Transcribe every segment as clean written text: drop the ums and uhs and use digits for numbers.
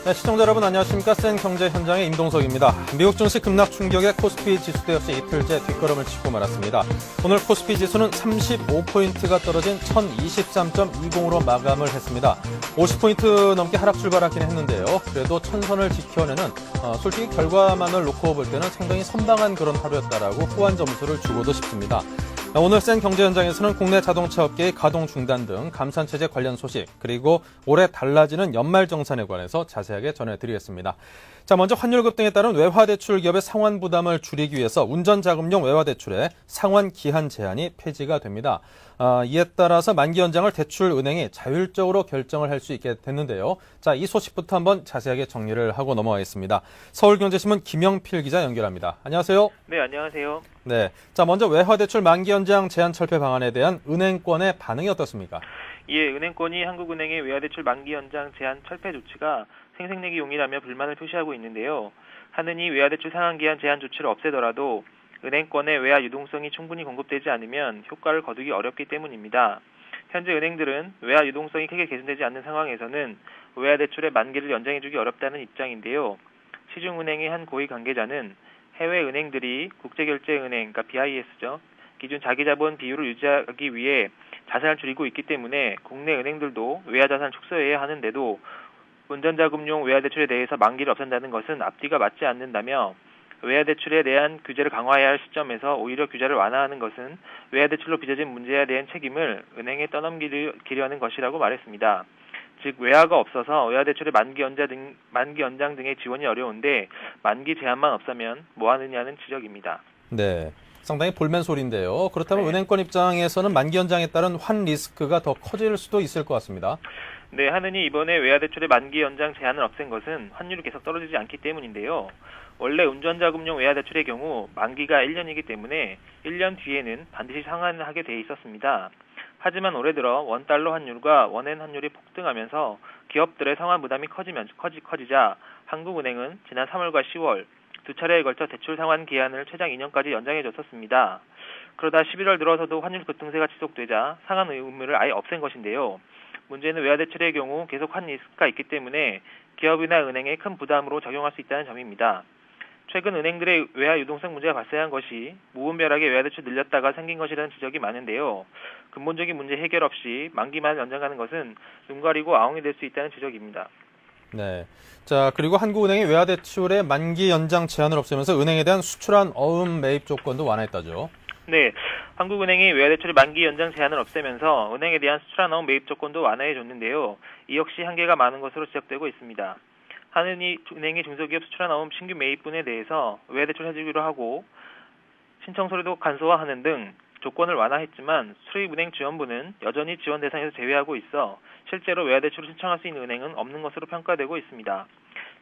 네, 시청자 여러분 안녕하십니까. 센 경제 현장의 임동석입니다. 미국 증시 급락 충격에 코스피 지수도 역시 이틀째 뒷걸음을 치고 말았습니다. 오늘 코스피 지수는 35포인트가 떨어진 1023.20으로 마감을 했습니다. 50포인트 넘게 하락 출발하긴 했는데요. 그래도 천선을 지켜내는 솔직히 결과만을 놓고 볼 때는 상당히 선방한 그런 하루였다라고 후한 점수를 주고도 싶습니다. 오늘 센 경제 현장에서는 국내 자동차 업계의 가동 중단 등 감산체제 관련 소식, 그리고 올해 달라지는 연말정산에 관해서 자세하게 전해드리겠습니다. 자, 먼저 환율 급등에 따른 외화대출 기업의 상환 부담을 줄이기 위해서 운전자금용 외화대출의 상환 기한 제한이 폐지가 됩니다. 이에 따라서 만기 연장을 대출은행이 자율적으로 결정을 할 수 있게 됐는데요. 자, 이 소식부터 한번 자세하게 정리를 하고 넘어가겠습니다. 서울경제신문 김영필 기자 연결합니다. 안녕하세요. 네, 안녕하세요. 네, 자 먼저 외화대출 만기 연장 제한 철폐 방안에 대한 은행권의 반응이 어떻습니까? 예, 은행권이 한국은행의 외화대출 만기 연장 제한 철폐 조치가 생색내기 용이라며 불만을 표시하고 있는데요. 하느니 외화대출 상환기한 제한 조치를 없애더라도 은행권의 외화 유동성이 충분히 공급되지 않으면 효과를 거두기 어렵기 때문입니다. 현재 은행들은 외화 유동성이 크게 개선되지 않는 상황에서는 외화대출의 만기를 연장해주기 어렵다는 입장인데요. 시중은행의 한 고위 관계자는 해외 은행들이 국제결제은행, 그러니까 BIS죠. 기준 자기자본 비율을 유지하기 위해 자산을 줄이고 있기 때문에 국내 은행들도 외화자산을 축소해야 하는데도 운전자금용 외화대출에 대해서 만기를 없앤다는 것은 앞뒤가 맞지 않는다며 외화대출에 대한 규제를 강화해야 할 시점에서 오히려 규제를 완화하는 것은 외화대출로 빚어진 문제에 대한 책임을 은행에 떠넘기려는 것이라고 말했습니다. 즉 외화가 없어서 외화대출의 만기 연장 등의 지원이 어려운데 만기 제한만 없으면 뭐하느냐는 지적입니다. 네, 상당히 볼멘 소리인데요. 그렇다면 네. 은행권 입장에서는 만기 연장에 따른 환 리스크가 더 커질 수도 있을 것 같습니다. 네, 하느니 이번에 외화대출의 만기 연장 제한을 없앤 것은 환율이 계속 떨어지지 않기 때문인데요. 원래 운전자금용 외화대출의 경우 만기가 1년이기 때문에 1년 뒤에는 반드시 상환을 하게 돼 있었습니다. 하지만 올해 들어 원달러 환율과 원엔 환율이 폭등하면서 기업들의 상환 부담이 커지자 한국은행은 지난 3월과 10월 두 차례에 걸쳐 대출 상환 기한을 최장 2년까지 연장해줬었습니다. 그러다 11월 들어서도 환율 급등세가 지속되자 상환 의무를 아예 없앤 것인데요. 문제는 외화대출의 경우 계속 환 리스크가 있기 때문에 기업이나 은행에 큰 부담으로 작용할 수 있다는 점입니다. 최근 은행들의 외화 유동성 문제가 발생한 것이 무분별하게 외화대출 늘렸다가 생긴 것이라는 지적이 많은데요. 근본적인 문제 해결 없이 만기만 연장하는 것은 눈 가리고 아웅이 될 수 있다는 지적입니다. 네. 자, 그리고 한국은행이 외화대출의 만기 연장 제한을 없애면서 은행에 대한 수출한 어음 매입 조건도 완화했다죠. 네, 한국은행이 외화대출의 만기 연장 제한을 없애면서 은행에 대한 수출한 어음 매입 조건도 완화해줬는데요. 이 역시 한계가 많은 것으로 지적되고 있습니다. 하느니 은행이 중소기업 수출한 어음 신규 매입분에 대해서 외화대출 해주기로 하고 신청 서류도 간소화하는 등 조건을 완화했지만 수입은행 지원부는 여전히 지원 대상에서 제외하고 있어 실제로 외화대출을 신청할 수 있는 은행은 없는 것으로 평가되고 있습니다.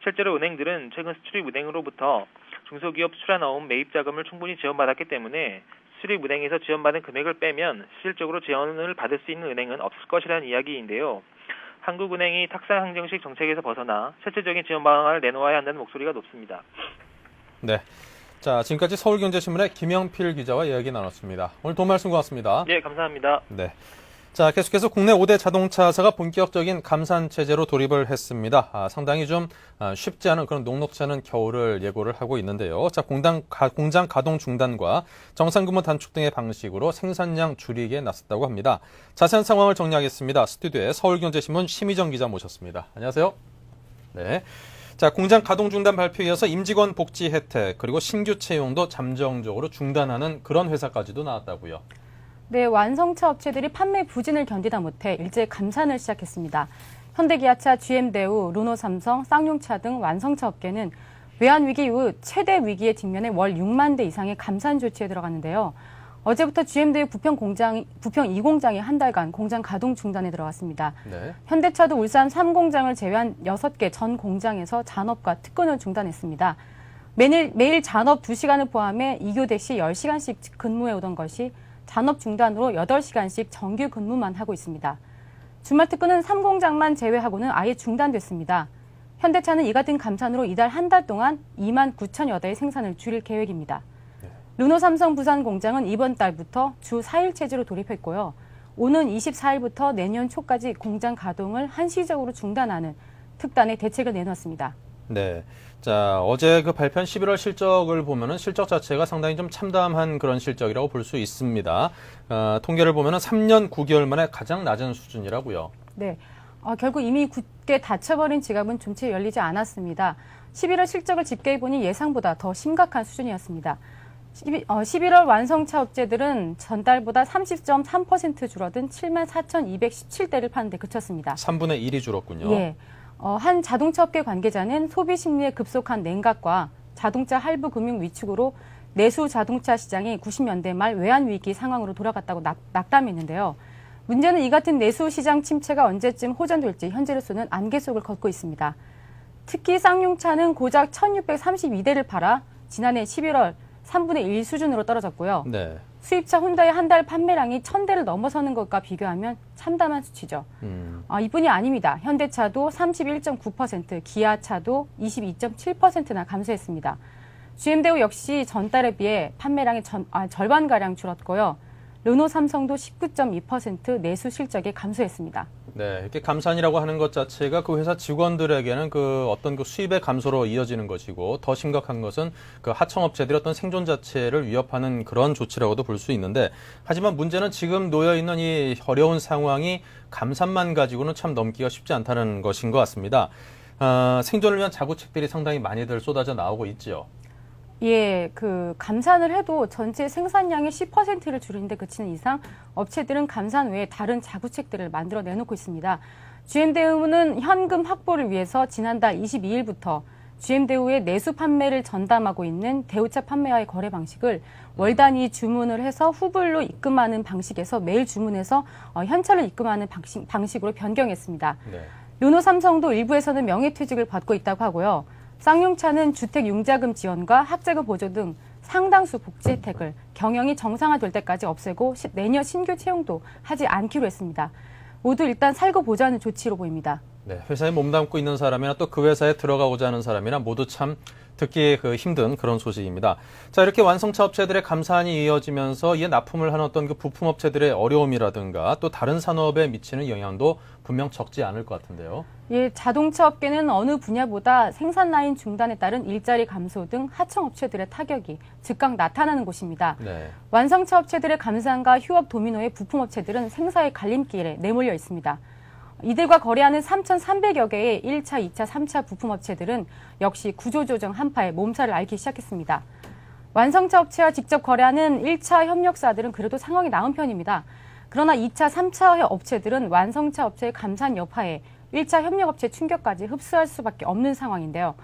실제로 은행들은 최근 수출입은행으로부터 중소기업 수출한 어음 매입 자금을 충분히 지원받았기 때문에 수출입은행에서 지원받은 금액을 빼면 실질적으로 지원을 받을 수 있는 은행은 없을 것이라는 이야기인데요. 한국은행이 탁상 항정식 정책에서 벗어나 실질적인 지원 방안을 내놓아야 한다는 목소리가 높습니다. 네. 자, 지금까지 서울경제신문의 김영필 기자와 이야기 나눴습니다. 오늘 도움 말씀 고맙습니다. 네, 감사합니다. 네. 자, 계속해서 국내 5대 자동차사가 본격적인 감산 체제로 돌입을 했습니다. 상당히 좀 쉽지 않은 그런 녹록지 않은 겨울을 예고를 하고 있는데요. 자, 공장 가동 중단과 정상 근무 단축 등의 방식으로 생산량 줄이기에 나섰다고 합니다. 자세한 상황을 정리하겠습니다. 스튜디오에 서울경제신문 심희정 기자 모셨습니다. 안녕하세요. 네. 자, 공장 가동 중단 발표에 이어서 임직원 복지 혜택 그리고 신규 채용도 잠정적으로 중단하는 그런 회사까지도 나왔다고요. 네, 완성차 업체들이 판매 부진을 견디다 못해 일제 감산을 시작했습니다. 현대기아차, GM대우, 르노삼성, 쌍용차 등 완성차 업계는 외환위기 이후 최대 위기에 직면해 월 6만 대 이상의 감산 조치에 들어갔는데요. 어제부터 GM대우 부평 2공장이 한 달간 공장 가동 중단에 들어갔습니다. 네. 현대차도 울산 3공장을 제외한 6개 전 공장에서 잔업과 특근을 중단했습니다. 매일 잔업 2시간을 포함해 2교대 시 10시간씩 근무해 오던 것이 잔업 중단으로 8시간씩 정규 근무만 하고 있습니다. 주말 특근은 3공장만 제외하고는 아예 중단됐습니다. 현대차는 이 같은 감산으로 이달 한 달 동안 2만 9천여 대의 생산을 줄일 계획입니다. 르노삼성 부산 공장은 이번 달부터 주 4일 체제로 돌입했고요. 오는 24일부터 내년 초까지 공장 가동을 한시적으로 중단하는 특단의 대책을 내놓았습니다. 네. 자, 어제 그 발표한 11월 실적을 보면은 실적 자체가 상당히 좀 참담한 그런 실적이라고 볼 수 있습니다. 통계를 보면은 3년 9개월 만에 가장 낮은 수준이라고요. 네. 결국 이미 굳게 닫혀버린 지갑은 좀채 열리지 않았습니다. 11월 실적을 집계해보니 예상보다 더 심각한 수준이었습니다. 11월 완성차 업체들은 전달보다 30.3% 줄어든 74,217대를 파는 데 그쳤습니다. 3분의 1이 줄었군요. 예. 한 자동차 업계 관계자는 소비 심리의 급속한 냉각과 자동차 할부 금융 위축으로 내수 자동차 시장이 90년대 말 외환 위기 상황으로 돌아갔다고 낙담했는데요. 문제는 이 같은 내수 시장 침체가 언제쯤 호전될지 현재로서는 안개 속을 걷고 있습니다. 특히 쌍용차는 고작 1,632대를 팔아 지난해 11월 3분의 1 수준으로 떨어졌고요. 네. 수입차 혼다의 한 달 판매량이 1,000대를 넘어서는 것과 비교하면 참담한 수치죠. 이뿐이 아닙니다. 현대차도 31.9%, 기아차도 22.7%나 감소했습니다. GM대우 역시 전달에 비해 판매량이 절반가량 줄었고요. 르노 삼성도 19.2% 내수 실적이 감소했습니다. 네, 이렇게 감산이라고 하는 것 자체가 그 회사 직원들에게는 그 어떤 그 수입의 감소로 이어지는 것이고 더 심각한 것은 그 하청업체들의 어떤 생존 자체를 위협하는 그런 조치라고도 볼 수 있는데 하지만 문제는 지금 놓여 있는 이 어려운 상황이 감산만 가지고는 참 넘기가 쉽지 않다는 것인 것 같습니다. 생존을 위한 자구책들이 상당히 많이들 쏟아져 나오고 있죠. 예, 감산을 해도 전체 생산량의 10%를 줄이는데 그치는 이상 업체들은 감산 외에 다른 자구책들을 만들어 내놓고 있습니다. GM대우는 현금 확보를 위해서 지난달 22일부터 GM대우의 내수 판매를 전담하고 있는 대우차 판매와의 거래 방식을 월 단위 주문을 해서 후불로 입금하는 방식에서 매일 주문해서 현찰을 입금하는 방식으로 변경했습니다. 네. 르노 삼성도 일부에서는 명예퇴직을 받고 있다고 하고요. 쌍용차는 주택 융자금 지원과 학자금 보조 등 상당수 복지 혜택을 경영이 정상화될 때까지 없애고 내년 신규 채용도 하지 않기로 했습니다. 모두 일단 살고 보자는 조치로 보입니다. 네, 회사에 몸담고 있는 사람이나 또 그 회사에 들어가고자 하는 사람이나 모두 참 듣기 힘든 그런 소식입니다. 자, 이렇게 완성차 업체들의 감산이 이어지면서 이에 납품을 하는 어떤 그 부품 업체들의 어려움이라든가 또 다른 산업에 미치는 영향도 분명 적지 않을 것 같은데요. 예, 자동차 업계는 어느 분야보다 생산 라인 중단에 따른 일자리 감소 등 하청 업체들의 타격이 즉각 나타나는 곳입니다. 네. 완성차 업체들의 감산과 휴업 도미노의 부품 업체들은 생사의 갈림길에 내몰려 있습니다. 이들과 거래하는 3,300여 개의 1차, 2차, 3차 부품업체들은 역시 구조조정 한파에 몸살을 앓기 시작했습니다. 완성차 업체와 직접 거래하는 1차 협력사들은 그래도 상황이 나은 편입니다. 그러나 2차, 3차 업체들은 완성차 업체의 감산 여파에 1차 협력업체 충격까지 흡수할 수밖에 없는 상황인데요.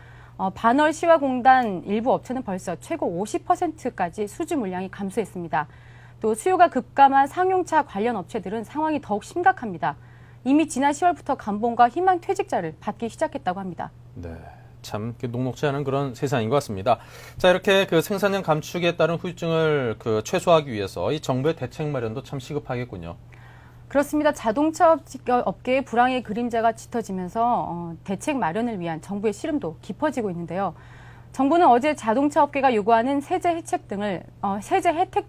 반월 시화공단 일부 업체는 벌써 최고 50%까지 수주 물량이 감소했습니다. 또 수요가 급감한 상용차 관련 업체들은 상황이 더욱 심각합니다. 이미 지난 10월부터 감봉과 희망 퇴직자를 받기 시작했다고 합니다. 네, 참 녹록지 않은 그런 세상인 것 같습니다. 자, 이렇게 그 생산량 감축에 따른 후유증을 최소화하기 위해서 이 정부의 대책 마련도 참 시급하겠군요. 그렇습니다. 자동차 업계의 불황의 그림자가 짙어지면서 대책 마련을 위한 정부의 시름도 깊어지고 있는데요. 정부는 어제 자동차 업계가 요구하는 세제 혜택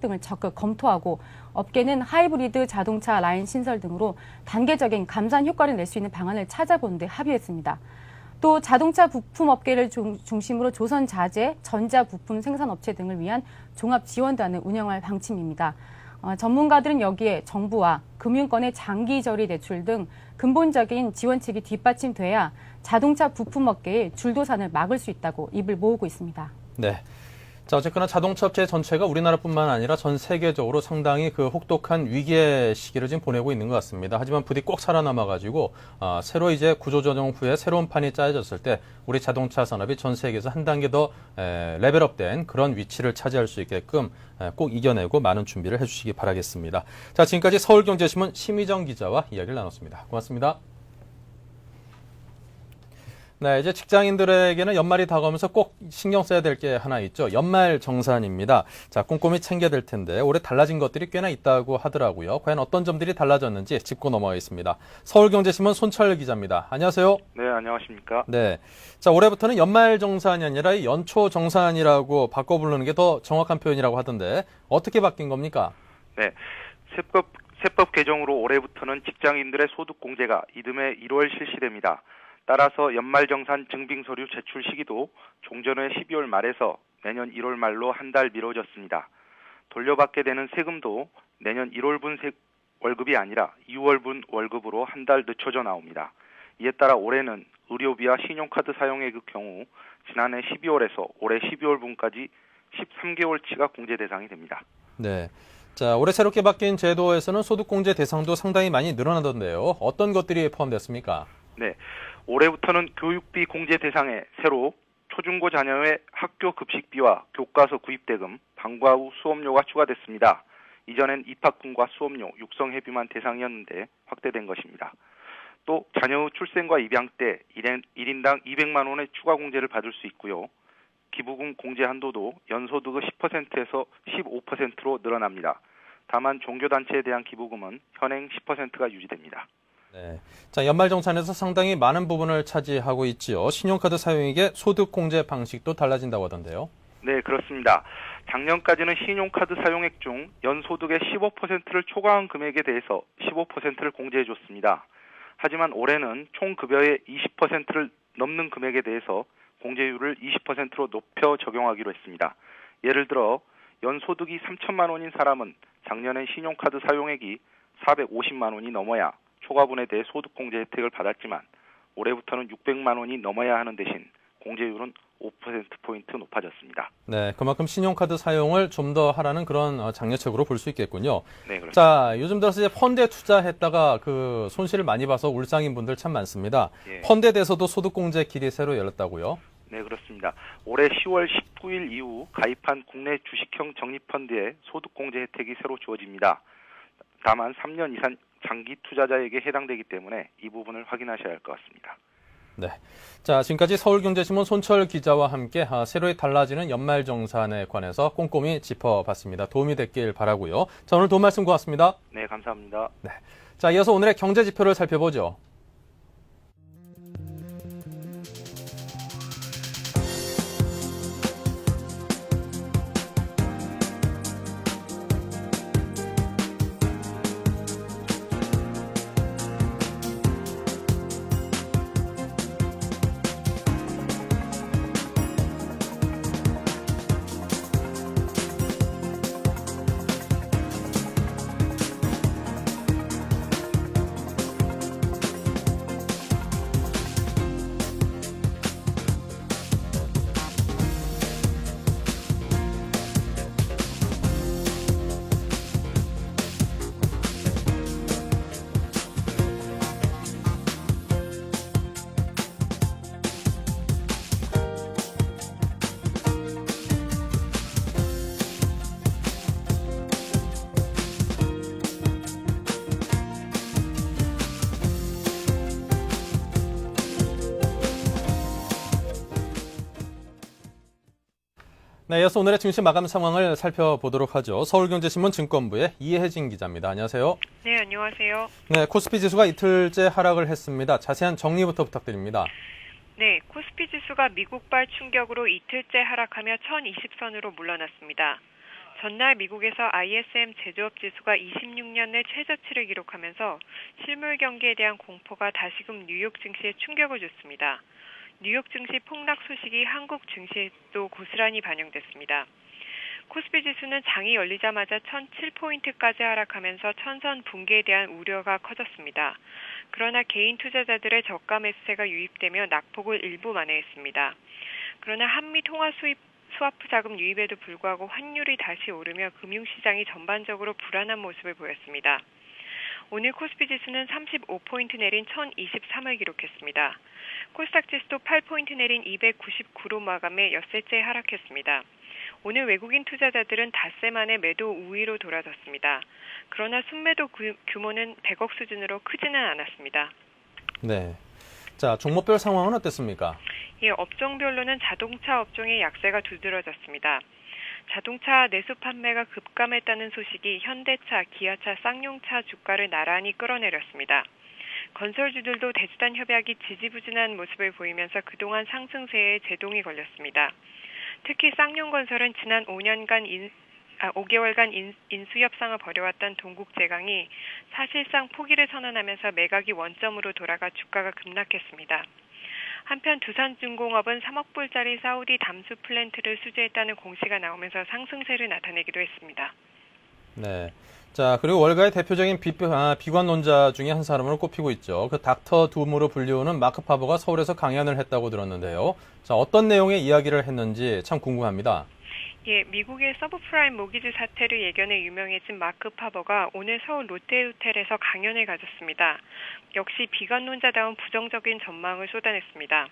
등을 적극 검토하고 업계는 하이브리드 자동차 라인 신설 등으로 단계적인 감산 효과를 낼 수 있는 방안을 찾아보는 데 합의했습니다. 또 자동차 부품 업계를 중심으로 조선 자재, 전자 부품 생산 업체 등을 위한 종합 지원단을 운영할 방침입니다. 전문가들은 여기에 정부와 금융권의 장기저리 대출 등 근본적인 지원책이 뒷받침돼야 자동차 부품 업계의 줄도산을 막을 수 있다고 입을 모으고 있습니다. 네. 자, 어쨌거나 자동차 업체 전체가 우리나라뿐만 아니라 전 세계적으로 상당히 혹독한 위기의 시기를 지금 보내고 있는 것 같습니다. 하지만 부디 꼭 살아남아가지고 새로 이제 구조조정 후에 새로운 판이 짜여졌을 때 우리 자동차 산업이 전 세계에서 한 단계 더 레벨업된 그런 위치를 차지할 수 있게끔 꼭 이겨내고 많은 준비를 해주시기 바라겠습니다. 자, 지금까지 서울경제신문 심희정 기자와 이야기를 나눴습니다. 고맙습니다. 네, 이제 직장인들에게는 연말이 다가오면서 꼭 신경 써야 될 게 하나 있죠. 연말 정산입니다. 자, 꼼꼼히 챙겨야 될 텐데 올해 달라진 것들이 꽤나 있다고 하더라고요. 과연 어떤 점들이 달라졌는지 짚고 넘어가겠습니다. 서울경제신문 손철 기자입니다. 안녕하세요. 네, 안녕하십니까. 네, 자, 올해부터는 연말 정산이 아니라 연초 정산이라고 바꿔 부르는 게 더 정확한 표현이라고 하던데 어떻게 바뀐 겁니까? 네, 세법 개정으로 올해부터는 직장인들의 소득 공제가 이듬해 1월 실시됩니다. 따라서 연말정산 증빙서류 제출 시기도 종전의 12월 말에서 내년 1월 말로 한 달 미뤄졌습니다. 돌려받게 되는 세금도 내년 1월분 월급이 아니라 2월분 월급으로 한 달 늦춰져 나옵니다. 이에 따라 올해는 의료비와 신용카드 사용액의 경우 지난해 12월에서 올해 12월분까지 13개월치가 공제 대상이 됩니다. 네. 자, 올해 새롭게 바뀐 제도에서는 소득공제 대상도 상당히 많이 늘어나던데요. 어떤 것들이 포함됐습니까? 네, 올해부터는 교육비 공제 대상에 새로 초중고 자녀의 학교 급식비와 교과서 구입대금, 방과 후 수업료가 추가됐습니다. 이전엔 입학금과 수업료, 육성회비만 대상이었는데 확대된 것입니다. 또 자녀의 출생과 입양 때 1인당 200만 원의 추가 공제를 받을 수 있고요. 기부금 공제 한도도 연소득의 10%에서 15%로 늘어납니다. 다만 종교단체에 대한 기부금은 현행 10%가 유지됩니다. 네. 자, 연말정산에서 상당히 많은 부분을 차지하고 있지요. 신용카드 사용액의 소득공제 방식도 달라진다고 하던데요. 네, 그렇습니다. 작년까지는 신용카드 사용액 중 연소득의 15%를 초과한 금액에 대해서 15%를 공제해줬습니다. 하지만 올해는 총 급여의 20%를 넘는 금액에 대해서 공제율을 20%로 높여 적용하기로 했습니다. 예를 들어 연소득이 3천만 원인 사람은 작년엔 신용카드 사용액이 450만 원이 넘어야 초과분에 대해 소득공제 혜택을 받았지만 올해부터는 600만 원이 넘어야 하는 대신 공제율은 5%포인트 높아졌습니다. 네, 그만큼 신용카드 사용을 좀 더 하라는 그런 장려책으로 볼 수 있겠군요. 네, 그렇습니다. 자, 요즘 들어서 이제 펀드에 투자했다가 그 손실을 많이 봐서 울상인 분들 참 많습니다. 예. 펀드에 대해서도 소득공제 길이 새로 열렸다고요? 네, 그렇습니다. 올해 10월 19일 이후 가입한 국내 주식형 적립펀드에 소득공제 혜택이 새로 주어집니다. 다만 3년 이상 장기 투자자에게 해당되기 때문에 이 부분을 확인하셔야 할 것 같습니다. 네. 자, 지금까지 서울경제신문 손철 기자와 함께 새로 달라지는 연말정산에 관해서 꼼꼼히 짚어봤습니다. 도움이 됐길 바라고요. 자, 오늘 도움 말씀 고맙습니다. 네, 감사합니다. 네. 자, 이어서 오늘의 경제 지표를 살펴보죠. 네, 이어서 오늘의 증시 마감 상황을 살펴보도록 하죠. 서울경제신문 증권부의 이혜진 기자입니다. 안녕하세요. 네, 안녕하세요. 네, 코스피 지수가 이틀째 하락을 했습니다. 자세한 정리부터 부탁드립니다. 네, 코스피 지수가 미국발 충격으로 이틀째 하락하며 1020선으로 물러났습니다. 전날 미국에서 ISM 제조업 지수가 26년 내 최저치를 기록하면서 실물 경기에 대한 공포가 다시금 뉴욕 증시에 충격을 줬습니다. 뉴욕 증시 폭락 소식이 한국 증시에도 고스란히 반영됐습니다. 코스피 지수는 장이 열리자마자 1007포인트까지 하락하면서 천선 붕괴에 대한 우려가 커졌습니다. 그러나 개인 투자자들의 저가 매수세가 유입되며 낙폭을 일부 만회했습니다. 그러나 한미 통화 스와프 자금 유입에도 불구하고 환율이 다시 오르며 금융시장이 전반적으로 불안한 모습을 보였습니다. 오늘 코스피 지수는 35포인트 내린 1023을 기록했습니다. 코스닥 지수도 8포인트 내린 299로 마감해 엿새째 하락했습니다. 오늘 외국인 투자자들은 닷새 만에 매도 우위로 돌아섰습니다. 그러나 순매도 규모는 100억 수준으로 크지는 않았습니다. 네. 자, 종목별 상황은 어땠습니까? 예, 업종별로는 자동차 업종의 약세가 두드러졌습니다. 자동차 내수 판매가 급감했다는 소식이 현대차, 기아차, 쌍용차 주가를 나란히 끌어내렸습니다. 건설주들도 대주단 협약이 지지부진한 모습을 보이면서 그동안 상승세에 제동이 걸렸습니다. 특히 쌍용건설은 지난 5개월간 인수협상을 벌여왔던 동국제강이 사실상 포기를 선언하면서 매각이 원점으로 돌아가 주가가 급락했습니다. 한편 두산중공업은 3억 불짜리 사우디 담수 플랜트를 수주했다는 공시가 나오면서 상승세를 나타내기도 했습니다. 네. 자, 그리고 월가의 대표적인 비관론자 중에 한 사람으로 꼽히고 있죠. 그 닥터 둠으로 불리우는 마크 파버가 서울에서 강연을 했다고 들었는데요. 자, 어떤 내용의 이야기를 했는지 참 궁금합니다. 예, 미국의 서브프라임 모기지 사태를 예견해 유명해진 마크 파버가 오늘 서울 롯데호텔에서 강연을 가졌습니다. 역시 비관론자다운 부정적인 전망을 쏟아냈습니다.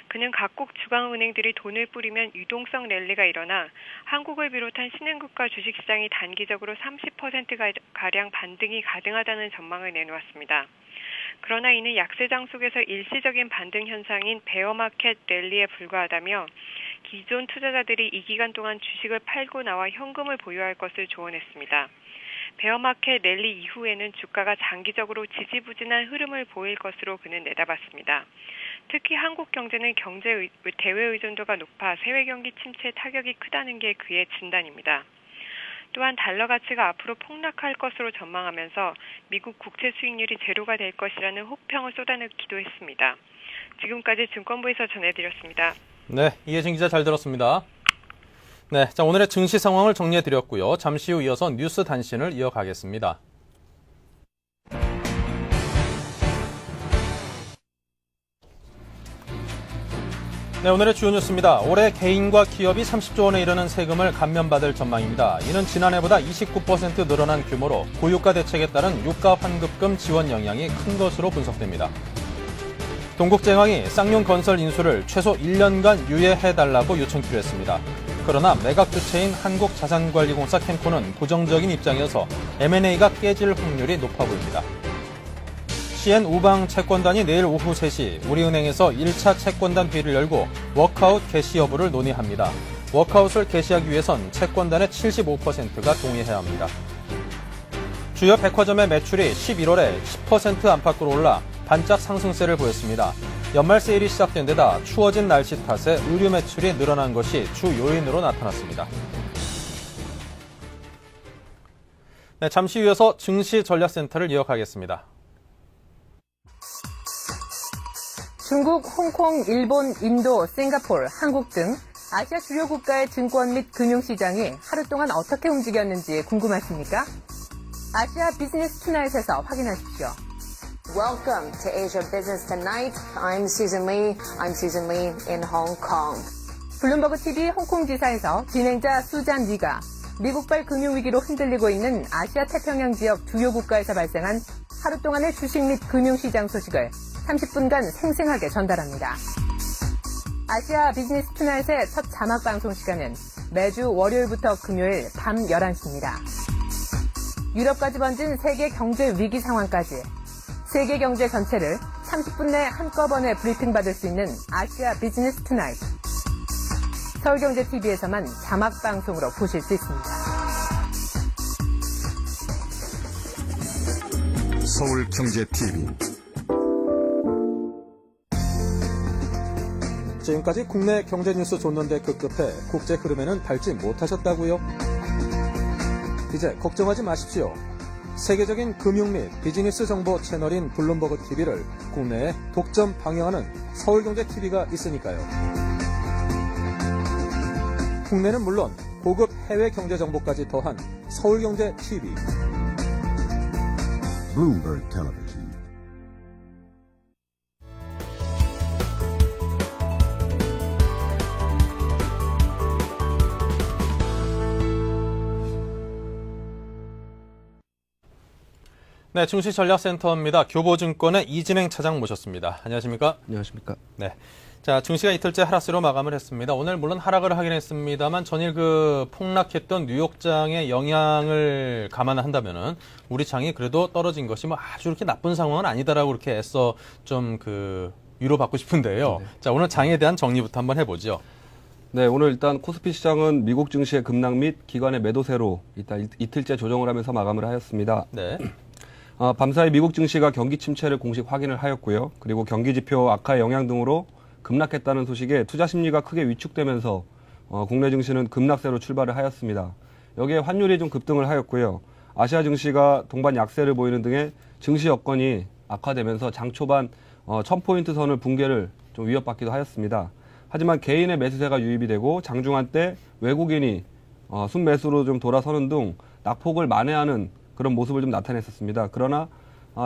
그는 각국 중앙은행들이 돈을 뿌리면 유동성 랠리가 일어나 한국을 비롯한 신흥국가 주식시장이 단기적으로 30%가량 반등이 가능하다는 전망을 내놓았습니다. 그러나 이는 약세장 속에서 일시적인 반등 현상인 베어마켓 랠리에 불과하다며 기존 투자자들이 이 기간 동안 주식을 팔고 나와 현금을 보유할 것을 조언했습니다. 베어마켓 랠리 이후에는 주가가 장기적으로 지지부진한 흐름을 보일 것으로 그는 내다봤습니다. 특히 한국 경제는 대외 의존도가 높아 세외 경기 침체에 타격이 크다는 게 그의 진단입니다. 또한 달러 가치가 앞으로 폭락할 것으로 전망하면서 미국 국채 수익률이 제로가 될 것이라는 혹평을 쏟아내기도 했습니다. 지금까지 증권부에서 전해드렸습니다. 네, 이혜진 기자 잘 들었습니다. 네, 자, 오늘의 증시 상황을 정리해드렸고요. 잠시 후 이어서 뉴스 단신을 이어가겠습니다. 네, 오늘의 주요 뉴스입니다. 올해 개인과 기업이 30조 원에 이르는 세금을 감면받을 전망입니다. 이는 지난해보다 29% 늘어난 규모로 고유가 대책에 따른 유가 환급금 지원 영향이 큰 것으로 분석됩니다. 동국제강이 쌍용 건설 인수를 최소 1년간 유예해달라고 요청키로 했습니다. 그러나 매각 주체인 한국자산관리공사 캠코는 부정적인 입장이어서 M&A가 깨질 확률이 높아 보입니다. CN 우방 채권단이 내일 오후 3시 우리은행에서 1차 채권단 회의를 열고 워크아웃 개시 여부를 논의합니다. 워크아웃을 개시하기 위해선 채권단의 75%가 동의해야 합니다. 주요 백화점의 매출이 11월에 10% 안팎으로 올라 반짝 상승세를 보였습니다. 연말 세일이 시작된 데다 추워진 날씨 탓에 의류 매출이 늘어난 것이 주 요인으로 나타났습니다. 네, 잠시 후에서 증시 전략센터를 이어가겠습니다. 중국, 홍콩, 일본, 인도, 싱가포르, 한국 등 아시아 주요 국가의 증권 및 금융시장이 하루 동안 어떻게 움직였는지 궁금하십니까? 아시아 비즈니스 투나잇에서 확인하십시오. Welcome to Asia Business Tonight. I'm Susan Lee. I'm Susan Lee in Hong Kong. 블룸버그 TV 홍콩 지사에서 진행자 수잔 리가 미국발 금융위기로 흔들리고 있는 아시아 태평양 지역 주요 국가에서 발생한 하루 동안의 주식 및 금융시장 소식을 30분간 생생하게 전달합니다. 아시아 비즈니스 투나잇의 첫 자막 방송 시간은 매주 월요일부터 금요일 밤 11시입니다. 유럽까지 번진 세계 경제 위기 상황까지 세계 경제 전체를 30분 내 한꺼번에 브리핑받을 수 있는 아시아 비즈니스 투나잇. 서울경제TV에서만 자막 방송으로 보실 수 있습니다. 서울경제TV 지금까지 국내 경제 뉴스 줬는데 급급해 국제 흐름에는 밟지 못하셨다고요? 이제 걱정하지 마십시오. 세계적인 금융 및 비즈니스 정보 채널인 블룸버그 TV를 국내에 독점 방영하는 서울경제TV가 있으니까요. 국내는 물론 고급 해외 경제 정보까지 더한 서울경제TV. Bloomberg Television. 네, 증시전략센터입니다. 교보증권의 이진행 차장 모셨습니다. 안녕하십니까? 안녕하십니까? 네. 자, 증시가 이틀째 하락세로 마감을 했습니다. 오늘 물론 하락을 하긴 했습니다만 전일 폭락했던 뉴욕장의 영향을 감안한다면은 우리 장이 그래도 떨어진 것이 뭐 아주 그렇게 나쁜 상황은 아니다라고 그렇게 애써 좀 위로받고 싶은데요. 네. 자, 오늘 장에 대한 정리부터 한번 해보죠. 네, 오늘 일단 코스피 시장은 미국 증시의 급락 및 기관의 매도세로 일단 이틀째 조정을 하면서 마감을 하였습니다. 네. 밤사이 미국 증시가 경기 침체를 공식 확인을 하였고요. 그리고 경기 지표 악화의 영향 등으로 급락했다는 소식에 투자 심리가 크게 위축되면서 국내 증시는 급락세로 출발을 하였습니다. 여기에 환율이 좀 급등을 하였고요. 아시아 증시가 동반 약세를 보이는 등의 증시 여건이 악화되면서 장 초반 1000포인트 선을 붕괴를 좀 위협받기도 하였습니다. 하지만 개인의 매수세가 유입이 되고 장중한 때 외국인이 순매수로 좀 돌아서는 등 낙폭을 만회하는 그런 모습을 좀 나타냈었습니다. 그러나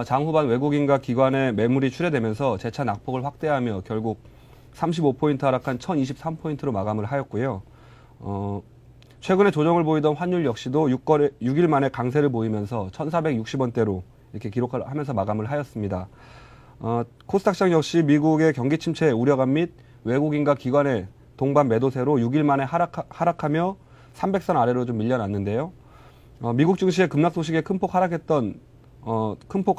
장후반 외국인과 기관의 매물이 출회되면서 재차 낙폭을 확대하며 결국 35포인트 하락한 1023포인트로 마감을 하였고요. 최근에 조정을 보이던 환율 역시도 6일 만에 강세를 보이면서 1460원대로 이렇게 기록을 하면서 마감을 하였습니다. 코스닥 시장 역시 미국의 경기 침체 우려감 및 외국인과 기관의 동반 매도세로 6일 만에 하락하며 300선 아래로 좀 밀려났는데요. 미국 증시의 급락 소식에 큰 폭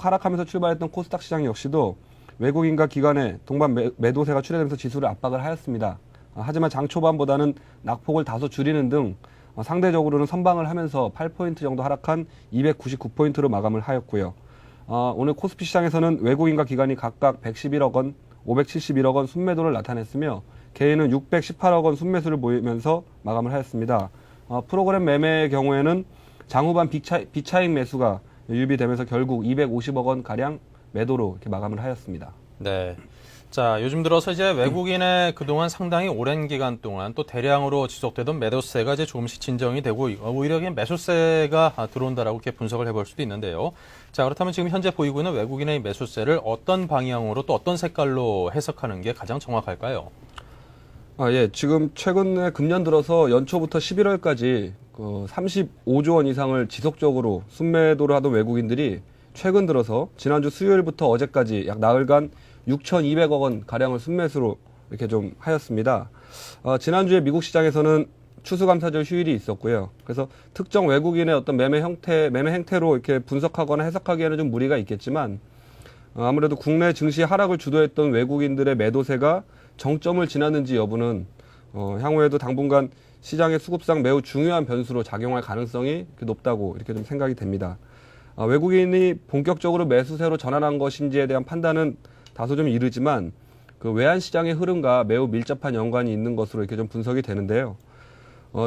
하락하면서 출발했던 코스닥 시장 역시도 외국인과 기관의 동반 매도세가 출현되면서 지수를 압박을 하였습니다. 하지만 장 초반보다는 낙폭을 다소 줄이는 등 상대적으로는 선방을 하면서 8포인트 정도 하락한 299포인트로 마감을 하였고요. 오늘 코스피 시장에서는 외국인과 기관이 각각 111억 원, 571억 원 순매도를 나타냈으며 개인은 618억 원 순매수를 보이면서 마감을 하였습니다. 프로그램 매매의 경우에는 장후반 비차익 매수가 유입이 되면서 결국 250억 원 가량 매도로 이렇게 마감을 하였습니다. 네. 자, 요즘 들어서 이제 외국인의 그동안 상당히 오랜 기간 동안 또 대량으로 지속되던 매도세가 이제 조금씩 진정이 되고 오히려 그냥 매수세가 들어온다라고 이렇게 분석을 해볼 수도 있는데요. 자, 그렇다면 지금 현재 보이고 있는 외국인의 매수세를 어떤 방향으로 또 어떤 색깔로 해석하는 게 가장 정확할까요? 예. 지금 최근에 금년 들어서 연초부터 11월까지 35조 원 이상을 지속적으로 순매도를 하던 외국인들이 최근 들어서 지난주 수요일부터 어제까지 약 나흘간 6,200억 원 가량을 순매수로 이렇게 좀 하였습니다. 지난주에 미국 시장에서는 추수감사절 휴일이 있었고요. 그래서 특정 외국인의 어떤 매매 행태로 이렇게 분석하거나 해석하기에는 좀 무리가 있겠지만 아무래도 국내 증시 하락을 주도했던 외국인들의 매도세가 정점을 지났는지 여부는 향후에도 당분간 시장의 수급상 매우 중요한 변수로 작용할 가능성이 높다고 이렇게 좀 생각이 됩니다. 외국인이 본격적으로 매수세로 전환한 것인지에 대한 판단은 다소 좀 이르지만 그 외환 시장의 흐름과 매우 밀접한 연관이 있는 것으로 이렇게 좀 분석이 되는데요.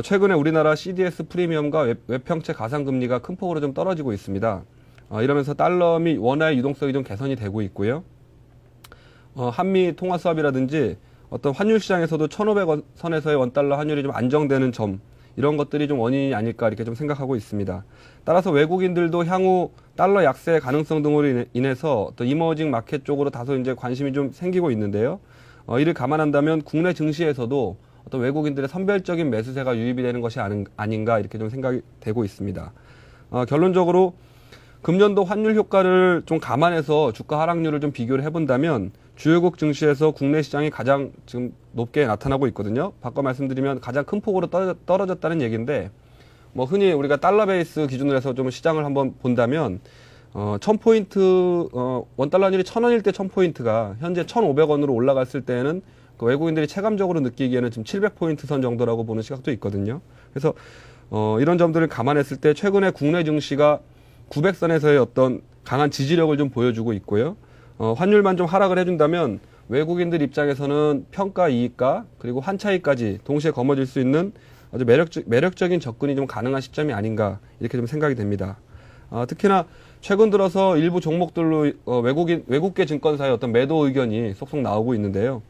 최근에 우리나라 CDS 프리미엄과 외평채 가상금리가 큰 폭으로 좀 떨어지고 있습니다. 이러면서 달러 및 원화의 유동성이 좀 개선이 되고 있고요. 한미 통화 수합이라든지 어떤 환율 시장에서도 1,500원 선에서의 원달러 환율이 좀 안정되는 점, 이런 것들이 좀 원인이 아닐까 이렇게 좀 생각하고 있습니다. 따라서 외국인들도 향후 달러 약세 가능성 등으로 인해서 어떤 이머징 마켓 쪽으로 다소 이제 관심이 좀 생기고 있는데요. 이를 감안한다면 국내 증시에서도 어떤 외국인들의 선별적인 매수세가 유입이 되는 것이 아닌가 이렇게 좀 생각이 되고 있습니다. 결론적으로 금년도 환율 효과를 좀 감안해서 주가 하락률을 좀 비교를 해본다면 주요국 증시에서 국내 시장이 가장 지금 높게 나타나고 있거든요. 바꿔 말씀드리면 가장 큰 폭으로 떨어졌다는 얘기인데, 흔히 우리가 달러 베이스 기준으로 해서 좀 시장을 한번 본다면 1000포인트, 원달러 환율이 1000원일 때 1000포인트가 현재 1500원으로 올라갔을 때는 그 외국인들이 체감적으로 느끼기에는 지금 700포인트 선 정도라고 보는 시각도 있거든요. 그래서 이런 점들을 감안했을 때 최근에 국내 증시가 900선에서의 어떤 강한 지지력을 좀 보여주고 있고요. 환율만 좀 하락을 해준다면 외국인들 입장에서는 평가 이익과 그리고 환차익까지 동시에 거머쥘 수 있는 아주 매력적인 접근이 좀 가능한 시점이 아닌가 이렇게 좀 생각이 됩니다. 특히나 최근 들어서 일부 종목들로 외국계 증권사의 어떤 매도 의견이 속속 나오고 있는데요.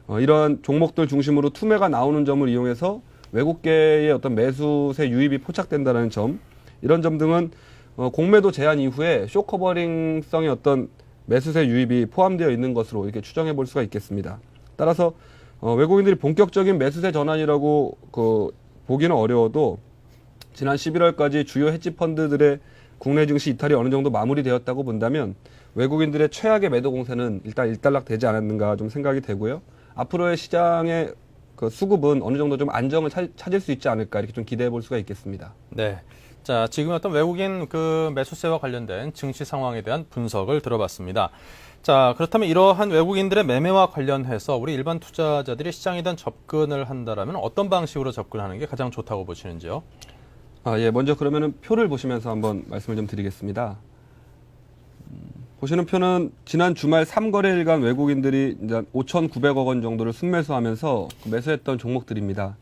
이러한 종목들 중심으로 투매가 나오는 점을 이용해서 외국계의 어떤 매수세 유입이 포착된다는 점, 이런 점 등은 공매도 제한 이후에 쇼커버링성의 어떤 매수세 유입이 포함되어 있는 것으로 이렇게 추정해 볼 수가 있겠습니다. 따라서 외국인들이 본격적인 매수세 전환이라고 보기는 어려워도 지난 11월까지 주요 헤지 펀드들의 국내 증시 이탈이 어느 정도 마무리되었다고 본다면 외국인들의 최악의 매도 공세는 일단 일단락되지 않았는가 좀 생각이 되고요. 앞으로의 시장의 그 수급은 어느 정도 좀 안정을 찾을 수 있지 않을까 이렇게 좀 기대해 볼 수가 있겠습니다. 네. 자, 지금 어떤 외국인 그 매수세와 관련된 증시 상황에 대한 분석을 들어봤습니다. 자, 그렇다면 이러한 외국인들의 매매와 관련해서 우리 일반 투자자들이 시장에 대한 접근을 한다라면 어떤 방식으로 접근하는 게 가장 좋다고 보시는지요? 예. 먼저 그러면은 표를 보시면서 한번 말씀을 좀 드리겠습니다. 보시는 표는 지난 주말 3거래일간 외국인들이 이제 5,900억 원 정도를 순매수하면서 매수했던 종목들입니다.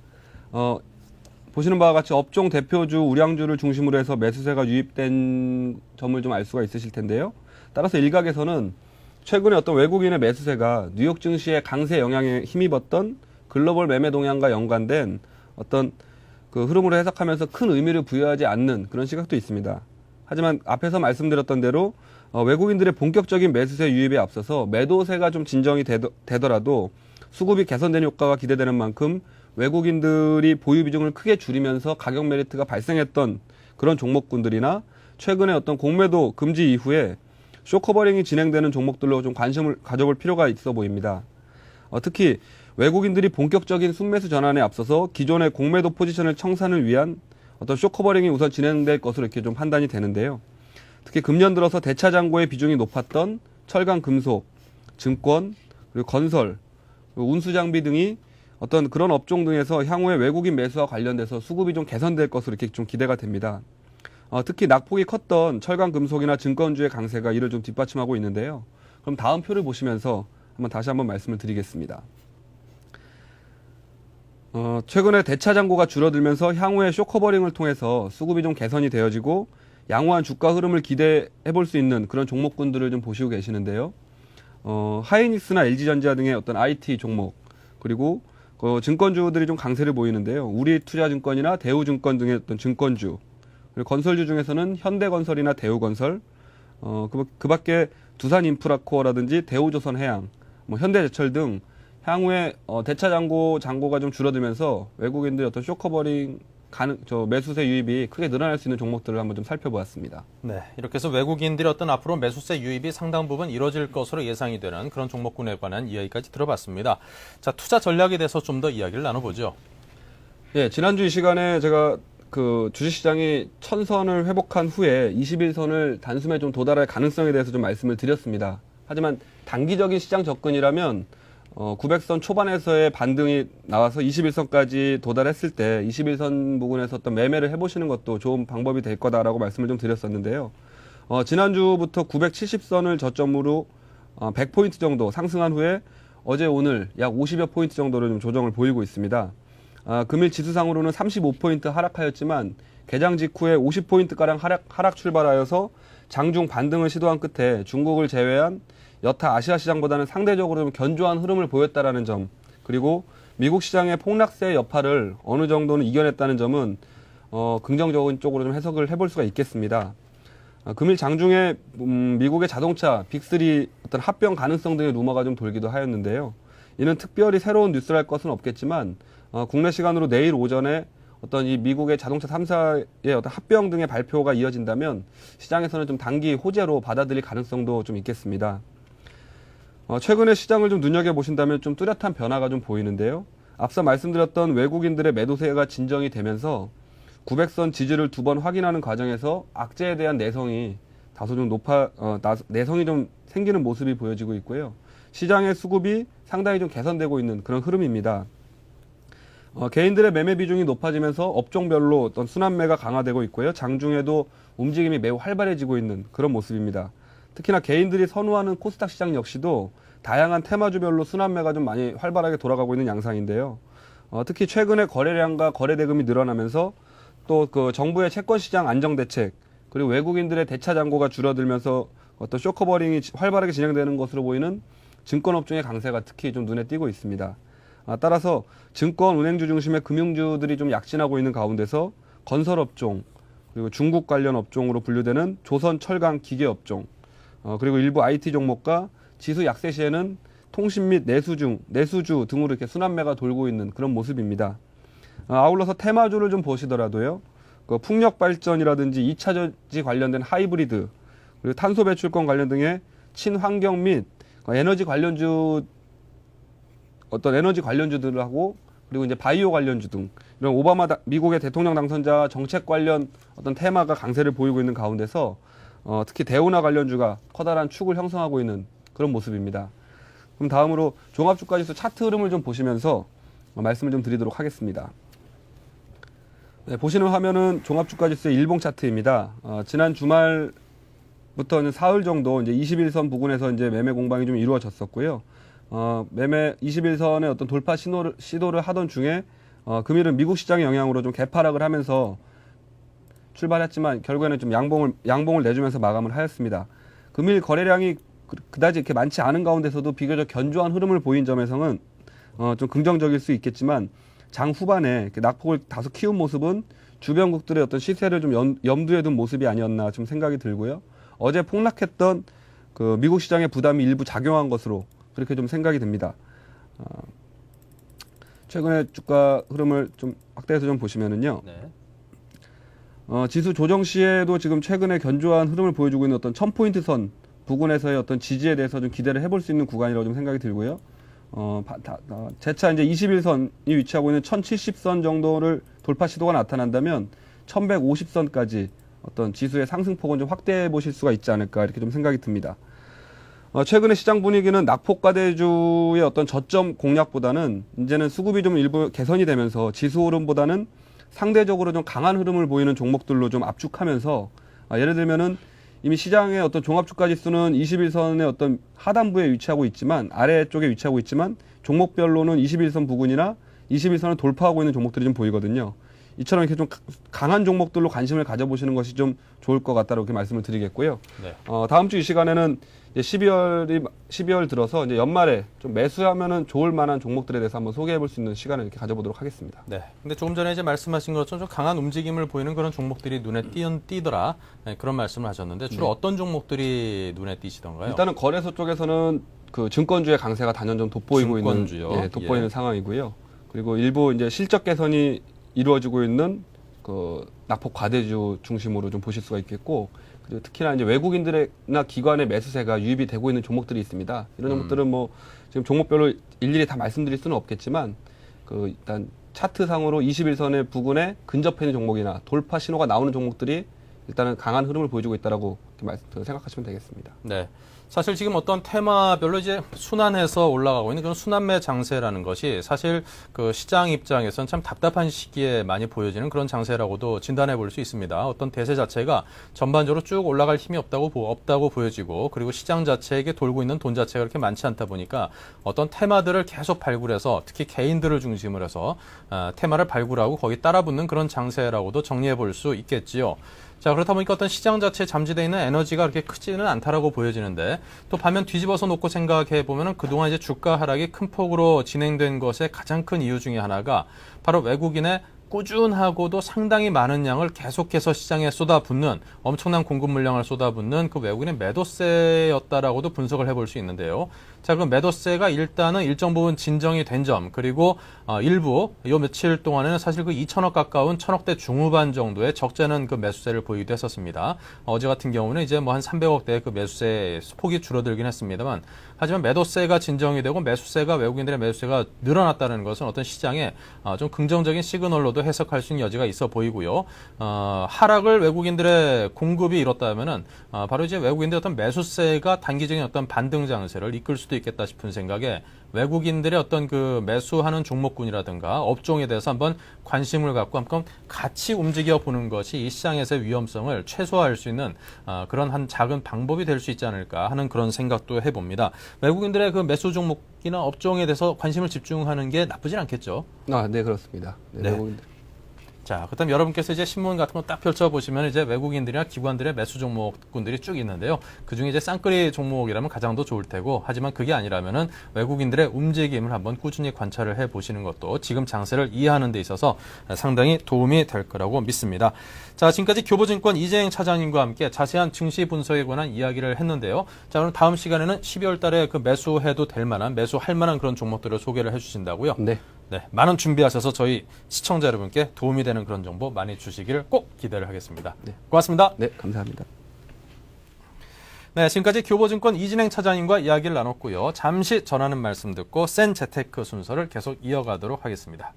보시는 바와 같이 업종 대표주, 우량주를 중심으로 해서 매수세가 유입된 점을 좀 알 수가 있으실 텐데요. 따라서 일각에서는 최근에 어떤 외국인의 매수세가 뉴욕 증시의 강세 영향에 힘입었던 글로벌 매매 동향과 연관된 어떤 그 흐름으로 해석하면서 큰 의미를 부여하지 않는 그런 시각도 있습니다. 하지만 앞에서 말씀드렸던 대로 외국인들의 본격적인 매수세 유입에 앞서서 매도세가 좀 진정이 되더라도 수급이 개선된 효과가 기대되는 만큼 외국인들이 보유 비중을 크게 줄이면서 가격 메리트가 발생했던 그런 종목군들이나 최근에 어떤 공매도 금지 이후에 쇼커버링이 진행되는 종목들로 좀 관심을 가져볼 필요가 있어 보입니다. 특히 외국인들이 본격적인 순매수 전환에 앞서서 기존의 공매도 포지션을 청산을 위한 어떤 쇼커버링이 우선 진행될 것으로 이렇게 좀 판단이 되는데요. 특히 금년 들어서 대차 잔고의 비중이 높았던 철강, 금속, 증권, 그리고 건설, 그리고 운수 장비 등이 어떤 그런 업종 등에서 향후에 외국인 매수와 관련돼서 수급이 좀 개선될 것으로 이렇게 좀 기대가 됩니다. 특히 낙폭이 컸던 철강, 금속이나 증권주의 강세가 이를 좀 뒷받침하고 있는데요. 그럼 다음 표를 보시면서 다시 한번 말씀을 드리겠습니다. 최근에 대차 잔고가 줄어들면서 향후에 쇼커버링을 통해서 수급이 좀 개선이 되어지고 양호한 주가 흐름을 기대해 볼 수 있는 그런 종목군들을 좀 보시고 계시는데요. 하이닉스나 LG전자 등의 어떤 IT 종목, 그리고 증권주들이 좀 강세를 보이는데요. 우리투자증권이나 대우증권 등의 어떤 증권주, 그리고 건설주 중에서는 현대건설이나 대우건설, 그 밖에 두산인프라코어라든지 대우조선해양, 현대제철 등 향후에 대차 잔고가 좀 줄어들면서 외국인들의 어떤 쇼커버링 매수세 유입이 크게 늘어날 수 있는 종목들을 한번 좀 살펴보았습니다. 네, 이렇게 해서 외국인들이 어떤 앞으로 매수세 유입이 상당 부분 이뤄질 것으로 예상이 되는 그런 종목군에 관한 이야기까지 들어봤습니다. 자, 투자 전략에 대해서 좀 더 이야기를 나눠보죠. 예, 지난주 이 시간에 제가 그 주식시장이 1000선을 회복한 후에 21선을 단숨에 좀 도달할 가능성에 대해서 좀 말씀을 드렸습니다. 하지만 단기적인 시장 접근이라면 900선 초반에서의 반등이 나와서 21선까지 도달했을 때 21선 부근에서 어떤 매매를 해보시는 것도 좋은 방법이 될 거다라고 말씀을 좀 드렸었는데요. 지난주부터 970선을 저점으로 100포인트 정도 상승한 후에 어제 오늘 약 50여 포인트 정도를 좀 조정을 보이고 있습니다. 금일 지수상으로는 35포인트 하락하였지만 개장 직후에 50포인트가량 하락 출발하여서 장중 반등을 시도한 끝에 중국을 제외한 여타 아시아 시장보다는 상대적으로 좀 견조한 흐름을 보였다라는 점, 그리고 미국 시장의 폭락세의 여파를 어느 정도는 이겨냈다는 점은 긍정적인 쪽으로 좀 해석을 해볼 수가 있겠습니다. 금일 장중에 미국의 자동차 빅3 어떤 합병 가능성 등의 루머가 좀 돌기도 하였는데요. 이는 특별히 새로운 뉴스랄 것은 없겠지만 국내 시간으로 내일 오전에 어떤 이 미국의 자동차 3사의 어떤 합병 등의 발표가 이어진다면 시장에서는 좀 단기 호재로 받아들일 가능성도 좀 있겠습니다. 최근에 시장을 좀 눈여겨보신다면 좀 뚜렷한 변화가 좀 보이는데요. 앞서 말씀드렸던 외국인들의 매도세가 진정이 되면서 900선 지지를 2번 확인하는 과정에서 악재에 대한 내성이 다소 좀 내성이 좀 생기는 모습이 보여지고 있고요. 시장의 수급이 상당히 좀 개선되고 있는 그런 흐름입니다. 개인들의 매매 비중이 높아지면서 업종별로 어떤 순환매가 강화되고 있고요. 장중에도 움직임이 매우 활발해지고 있는 그런 모습입니다. 특히나 개인들이 선호하는 코스닥 시장 역시도 다양한 테마주별로 순환매가 좀 많이 활발하게 돌아가고 있는 양상인데요. 특히 최근에 거래량과 거래 대금이 늘어나면서 또 그 정부의 채권 시장 안정 대책, 그리고 외국인들의 대차 잔고가 줄어들면서 어떤 쇼커버링이 활발하게 진행되는 것으로 보이는 증권업종의 강세가 특히 좀 눈에 띄고 있습니다. 따라서 증권, 은행주 중심의 금융주들이 좀 약진하고 있는 가운데서 건설업종, 그리고 중국 관련 업종으로 분류되는 조선, 철강, 기계업종, 그리고 일부 IT 종목과 지수 약세 시에는 통신 및 내수주 등으로 이렇게 순환매가 돌고 있는 그런 모습입니다. 아울러서 테마주를 좀 보시더라도요. 그 풍력 발전이라든지 2차 전지 관련된 하이브리드, 그리고 탄소 배출권 관련 등의 친환경 및 에너지 관련주 어떤 에너지 관련주들하고 그리고 이제 바이오 관련주 등 이런 오바마 미국의 대통령 당선자 정책 관련 어떤 테마가 강세를 보이고 있는 가운데서 특히 대우나 관련주가 커다란 축을 형성하고 있는 그런 모습입니다. 그럼 다음으로 종합주가지수 차트 흐름을 좀 보시면서 말씀을 좀 드리도록 하겠습니다. 네, 보시는 화면은 종합주가지수의 일봉 차트입니다. 지난 주말부터는 사흘 정도 이제 21선 부근에서 이제 매매 공방이 좀 이루어졌었고요. 매매 21선의 어떤 돌파 시도를 하던 중에 금일은 미국 시장의 영향으로 좀 개파락을 하면서 출발했지만 결국에는 좀 양봉을 내주면서 마감을 하였습니다. 금일 거래량이 그다지 이렇게 많지 않은 가운데서도 비교적 견조한 흐름을 보인 점에서는 좀 긍정적일 수 있겠지만 장 후반에 이렇게 낙폭을 다소 키운 모습은 주변국들의 어떤 시세를 좀 염두에 둔 모습이 아니었나 좀 생각이 들고요. 어제 폭락했던 그 미국 시장의 부담이 일부 작용한 것으로 그렇게 좀 생각이 됩니다. 최근에 주가 흐름을 좀 확대해서 좀 보시면은요. 네. 지수 조정 시에도 지금 최근에 견조한 흐름을 보여주고 있는 어떤 1000포인트 선 부근에서의 어떤 지지에 대해서 좀 기대를 해볼 수 있는 구간이라고 좀 생각이 들고요. 재차 이제 21선이 위치하고 있는 1070선 정도를 돌파 시도가 나타난다면 1150선까지 어떤 지수의 상승폭은 좀 확대해 보실 수가 있지 않을까 이렇게 좀 생각이 듭니다. 최근의 시장 분위기는 낙폭과대주의 어떤 저점 공략보다는 이제는 수급이 좀 일부 개선이 되면서 지수 흐름보다는 상대적으로 좀 강한 흐름을 보이는 종목들로 좀 압축하면서 예를 들면은 이미 시장의 어떤 종합주가지수는 21선의 어떤 하단부에 위치하고 있지만 아래쪽에 위치하고 있지만 종목별로는 21선 부근이나 21선을 돌파하고 있는 종목들이 좀 보이거든요. 이처럼 이렇게 좀 강한 종목들로 관심을 가져보시는 것이 좀 좋을 것 같다고 이렇게 말씀을 드리겠고요. 네. 다음 주 이 시간에는 이제 12월 들어서 이제 연말에 좀 매수하면은 좋을 만한 종목들에 대해서 한번 소개해 볼 수 있는 시간을 이렇게 가져보도록 하겠습니다. 네. 근데 조금 전에 이제 말씀하신 것처럼 좀 강한 움직임을 보이는 그런 종목들이 눈에 띄더라. 네, 그런 말씀을 하셨는데 주로 어떤 종목들이 눈에 띄시던가요? 일단은 거래소 쪽에서는 그 증권주의 강세가 단연점 돋보이고 증권주요? 있는 돋보이는 상황이고요. 그리고 일부 이제 실적 개선이 이루어지고 있는 그 낙폭 과대주 중심으로 좀 보실 수가 있겠고, 그리고 특히나 이제 외국인들이나 기관의 매수세가 유입이 되고 있는 종목들이 있습니다. 이런 종목들은 뭐 지금 종목별로 일일이 다 말씀드릴 수는 없겠지만 그 일단 차트상으로 21선의 부근에 근접해 있는 종목이나 돌파 신호가 나오는 종목들이 일단은 강한 흐름을 보여주고 있다라고 생각하시면 되겠습니다. 네. 사실 지금 어떤 테마별로 이제 순환해서 올라가고 있는 그런 순환매 장세라는 것이 사실 그 시장 입장에서는 참 답답한 시기에 많이 보여지는 그런 장세라고도 진단해 볼 수 있습니다. 어떤 대세 자체가 전반적으로 쭉 올라갈 힘이 없다고 보여지고, 그리고 시장 자체에게 돌고 있는 돈 자체가 그렇게 많지 않다 보니까 어떤 테마들을 계속 발굴해서 특히 개인들을 중심으로 해서 테마를 발굴하고 거기 따라붙는 그런 장세라고도 정리해 볼 수 있겠지요. 자, 그렇다 보니까 어떤 시장 자체에 잠재되어 있는 에너지가 그렇게 크지는 않다라고 보여지는데, 또 반면 뒤집어서 놓고 생각해 보면은 그동안 이제 주가 하락이 큰 폭으로 진행된 것의 가장 큰 이유 중에 하나가 바로 외국인의 꾸준하고도 상당히 많은 양을 계속해서 시장에 쏟아붓는, 엄청난 공급 물량을 쏟아붓는 그 외국인의 매도세였다라고도 분석을 해볼 수 있는데요. 자, 그럼 매도세가 일단은 일정 부분 진정이 된 점, 그리고 일부 요 며칠 동안에는 사실 그 2천억 가까운 1,000억대 중후반 정도의 적재는 그 매수세를 보이기도 했었습니다. 어제 같은 경우는 이제 뭐 한 300억대 그 매수세 폭이 줄어들긴 했습니다만, 하지만 매도세가 진정이 되고 매수세가, 외국인들의 매수세가 늘어났다는 것은 어떤 시장에 좀 긍정적인 시그널로도 해석할 수 있는 여지가 있어 보이고요. 하락을 외국인들의 공급이 이뤘다면은 바로 이제 외국인들의 어떤 매수세가 단기적인 어떤 반등 장세를 이끌 수도 있겠다 싶은 생각에 외국인들의 어떤 그 매수하는 종목군이라든가 업종에 대해서 한번 관심을 갖고 한번 같이 움직여 보는 것이 이 시장에서의 위험성을 최소화할 수 있는 그런 한 작은 방법이 될 수 있지 않을까 하는 그런 생각도 해봅니다. 외국인들의 그 매수 종목이나 업종에 대해서 관심을 집중하는 게 나쁘진 않겠죠? 네, 그렇습니다. 네. 외국인들. 자, 그다음 여러분께서 이제 신문 같은 거 딱 펼쳐보시면 이제 외국인들이나 기관들의 매수 종목군들이 쭉 있는데요. 그 중에 이제 쌍끌이 종목이라면 가장 더 좋을 테고, 하지만 그게 아니라면은 외국인들의 움직임을 한번 꾸준히 관찰을 해 보시는 것도 지금 장세를 이해하는 데 있어서 상당히 도움이 될 거라고 믿습니다. 자, 지금까지 교보증권 이재행 차장님과 함께 자세한 증시 분석에 관한 이야기를 했는데요. 자, 그럼 다음 시간에는 12월 달에 그 매수해도 될 만한, 매수할 만한 그런 종목들을 소개를 해 주신다고요? 네. 네, 많은 준비하셔서 저희 시청자 여러분께 도움이 되는 그런 정보 많이 주시기를 꼭 기대를 하겠습니다. 네. 고맙습니다. 네, 감사합니다. 네, 지금까지 교보증권 이진행 차장님과 이야기를 나눴고요. 잠시 전하는 말씀 듣고 센 재테크 순서를 계속 이어가도록 하겠습니다.